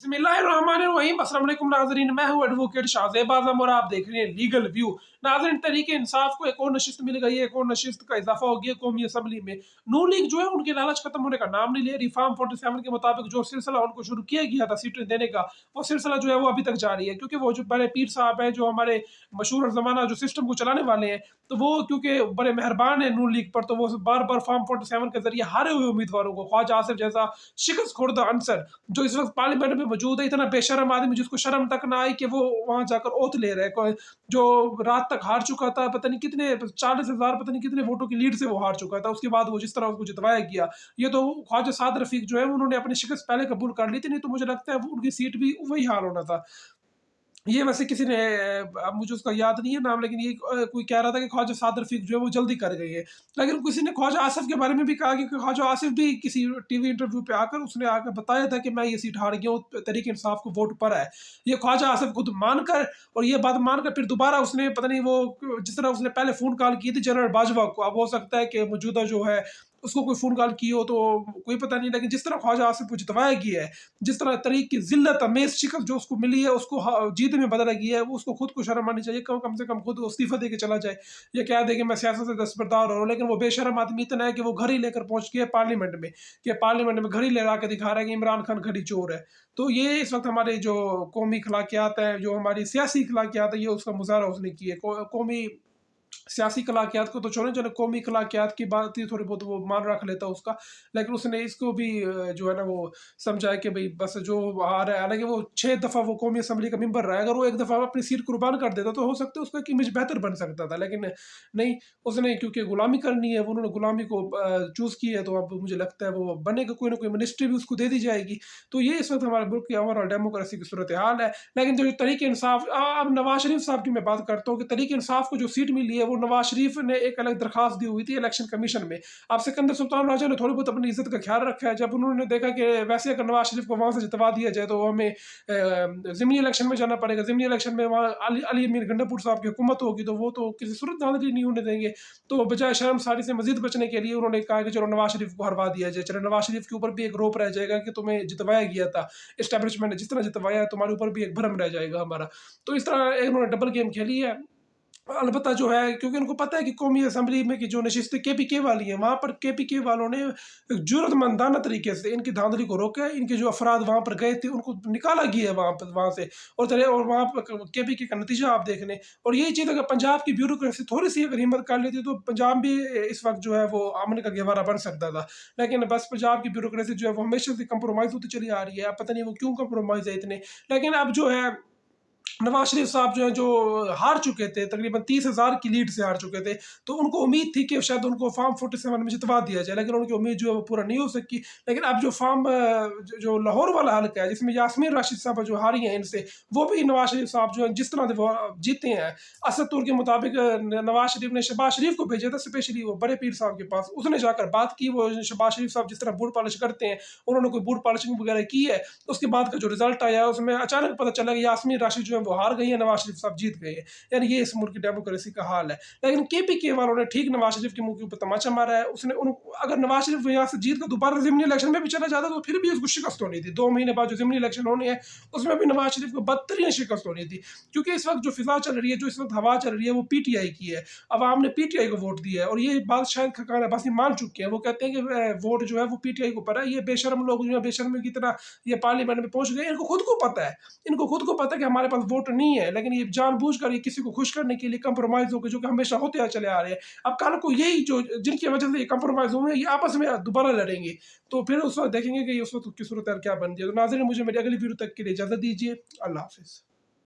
बिस्मिल्लाहिर्रहमानिर्रहीम। अस्सलाम वालेकुम नाज़रीन, मैं हूँ एडवोकेट शाहज़ेब आज़म और आप देख रहे हैं लीगल व्यू। नाज़रीन, तहरीक इंसाफ को एक और नशिस्त मिल गई है, एक और नशिस्त का इजाफा हो गया कौमी असम्बली में। नून लीग जो है उनके लालच खत्म होने का नाम नहीं ले रही। रिफॉर्म 47 के मुताबिक जो सिलसिला उनको शुरू किया गया था सीटें देने का, वो सिलसिला जो है वो अभी तक जारी है, क्योंकि वो जो बड़े पीर साहब हैं, जो हमारे मशहूर और ज़माना जो सिस्टम को चलाने वाले हैं, तो वो क्योंकि बड़े मेहरबान हैं नून लीग पर, तो वो बार बार फॉर्म 47 के जरिए हारे हुए उम्मीदवारों को, ख्वाजा आसिफ जैसा शिकस्त खुर्द अंसर जो इस वक्त पार्लियामेंट में मौजूद है, इतना बेशरम आदमी जिसको शर्म तक ना आई कि वो वहां जाकर ओथ ले रहे हैं, जो रात तक हार चुका था, पता नहीं कितने 40,000 पता नहीं कितने वोटों की लीड से वो हार चुका था, उसके बाद वो जिस तरह उसको जितवाया गया, ये तो ख्वाजा साद रफीक जो है उन्होंने अपनी शिकस्त पहले कबूल कर ली थी, नहीं तो मुझे लगता है उनकी सीट भी वही हाल होना था। ये वैसे किसी ने अब मुझे उसका याद नहीं है नाम, लेकिन ये कोई कह रहा था कि ख्वाजा साद रफीक जो है वो जल्दी कर गई है। लेकिन किसी ने ख्वाजा आसिफ के बारे में भी कहा कि ख्वाजा आसिफ भी किसी टीवी इंटरव्यू पे आकर उसने आकर बताया था कि मैं ये सीट हार गया हूँ, तहरीक इंसाफ को वोट पड़ा है। ये ख्वाजा आसिफ खुद मानकर, और ये बात मानकर फिर दोबारा उसने पता नहीं वो जिस तरह उसने पहले फ़ोन कॉल की थी जनरल बाजवा को, अब हो सकता है कि मौजूदा जो है उसको कोई फ़ोन कॉल की हो तो कोई पता नहीं, लेकिन जिस तरह ख्वाजा आसिफ को जितवाया गया है, जिस तरह तरीक की ज़िल्लत अमेज़ शिकस्त जो उसको मिली है, उसको जीत में बदला गया है, वो उसको खुद को शर्म आनी चाहिए। कम से कम खुद इस्तीफ़ा दे के चला जाए, या कह दे कि मैं सियासत से दस्तबरदार हो रहा हूँ। लेकिन वो बेशर्म आदमी इतना है कि वो घड़ी लेकर पहुँच गया पार्लियामेंट में, कि पार्लियामेंट में घड़ी लहरा के दिखा रहा है कि इमरान खान घड़ी चोर है। तो ये इस वक्त हमारे जो कौमी अखलाकियात है, जो हमारी सियासी अखलाकियात है, ये उसका मुज़ाहरा उसने की है। कौमी सियासी अखलाकियात को तो छोड़ें, चलो कौमी अखलाकियात की बात ही थोड़ी बहुत वो मान रख लेता उसका, लेकिन उसने इसको भी जो है ना वो समझा है कि भाई बस जो आ रहा है, हालांकि वो 6 दफ़ा वो कौमी असम्बली का मेंबर रहा है, अगर वो एक दफ़ा अपनी सीट कुर्बान कर देता तो हो सकता है उसका एक इमेज बेहतर बन सकता था, लेकिन नहीं, उसने क्योंकि गुलामी करनी है, वो उन्होंने गुलामी को चूज़ की है, तो अब मुझे लगता है वो बनेगा, कोई ना कोई मिनिस्ट्री भी उसको दे दी जाएगी। तो ये इस वक्त हमारे मुल्क की ओवरऑल डेमोक्रेसी की सूरत हाल है। लेकिन जो तरीके इंसाफ, अब नवाज शरीफ साहब की मैं बात करता हूँ कि तरीके इंसाफ को जो सीट मिली है वो नवाज शरीफ ने एक अलग दरखास्त दी हुई थी इलेक्शन कमीशन में। अब सिकंदर सुल्तान राजा ने थोड़ी बहुत अपनी इज्जत का ख्याल रखा है, जब उन्होंने देखा कि वैसे अगर नवाज शरीफ को वहाँ से जितवा दिया जाए तो हमें ज़िमनी इलेक्शन में जाना पड़ेगा, ज़िमनी इलेक्शन में वहाँ अली अमीर गंडापुर साहब की हुकूमत होगी, तो वो तो किसी सूरत धांधली नहीं होने देंगे। तो बजाय शर्मसारी से मजीद बचने के लिए उन्होंने कहा कि चलो नवाज शरीफ को हरवा दिया जाए, चलो नवाज शरीफ के ऊपर भी एक रोप रह जाएगा कि तुम्हें जितवाया गया था, इस्टेब्लिशमेंट ने जिस तरह जितवाया है तुम्हारे ऊपर भी एक भरम रह जाएगा हमारा। तो इस तरह इन्होंने डबल गेम खेली है। अलबत्ता जो है, क्योंकि उनको पता है कि कौमी असम्बली में की जो नशिस्तें केपीके वाली हैं, वहाँ पर केपीके वालों ने जुर्रतमंदाना तरीके से इनकी धांधली को रोका है। इनके जो अफराद वहाँ पर गए थे उनको निकाला गया है वहाँ पर, वहाँ से, और चले, और वहाँ पर केपीके का नतीजा आप देख लें। और यही चीज़ अगर पंजाब की ब्यूरोक्रेसी थोड़ी सी अगर हिम्मत कर लेती तो पंजाब भी इस वक्त जो है वो अमन का गहवारा बन सकता था। लेकिन बस पंजाब की ब्यूरोक्रेसी जो है वो हमेशा से कंप्रोमाइज़ होती चली आ रही है। अब पता नहीं वो क्यों कंप्रोमाइज़ है इतने। लेकिन अब जो है नवाज शरीफ साहब जो हैं, जो हार चुके थे, तकरीबन 30,000 की लीड से हार चुके थे, तो उनको उम्मीद थी कि शायद उनको फॉर्म 47 में जितवा दिया जाए, लेकिन उनकी उम्मीद जो है वो पूरा नहीं हो सकी। लेकिन अब जो फॉर्म जो लाहौर वाला हल्का है, जिसमें यास्मीन राशिद साहब जो हारी हैं इनसे, वो भी नवाज शरीफ साहब जो है जिस तरह से वो जीते हैं, असद तुर के मुताबिक नवाज शरीफ ने शहबाज शरीफ को भेजा था स्पेशली वो बड़े पीर साहब के पास, उसने जाकर बात की। वो शहबाज शरीफ साहब जिस तरह बूट पॉलिश करते हैं, उन्होंने कोई बूट पॉलिशिंग वगैरह की है, उसके बाद का जो रिजल्ट आया उसमें अचानक पता चला कि यास्मीन राशिद जो है वो हार गई है, नवाज शरीफ साहब जीत गए हैं। यानी ये इस मुल्क की डेमोक्रेसी का हाल है। लेकिन केपीके वालों ने ठीक नवाज शरीफ के मुंह के ऊपर तमाचा मारा है। उसने अगर नवाज शरीफ यहाँ से जीत कर दोबारा ज़िमनी इलेक्शन में भी चला जाता तो फिर भी उसको शिकस्त होनी थी। 2 महीने बाद जो ज़िमनी इलेक्शन होने हैं उसमें भी नवाज शरीफ को बदतरीन शिकस्त होनी थी, क्योंकि इस वक्त जो फिजा चल रही है, जो इस वक्त हवा चल रही है, वो पीटीआई की है। अवाम ने पीटीआई को वोट दिया है, और ये बात शायद खकान अब्बासी मान चुके हैं। वो कहते हैं कि वोट जो है वो पीटीआई को पड़ा है। ये बेशर्म लोग जो है बेशर्मी की तरह ये पार्लियामेंट में पहुंच गए। इनको खुद को पता है, इनको खुद को पता है कि हमारे पास वोट नहीं है, लेकिन ये जानबूझकर ये किसी को खुश करने के लिए कंप्रोमाइज हो गए, जो कि हमेशा होते चले आ रहे हैं। अब कल को यही जो जिनकी वजह से ये कंप्रोमाइज हुए हैं, ये आपस में दोबारा लड़ेंगे, तो फिर उस वक्त देखेंगे कि उस वक्त की सूरत क्या बन जाए। तो नाज़रीन, मुझे मेरी अगली वीडियो तक के लिए इजाज़त दीजिए। अल्लाह हाफिज़।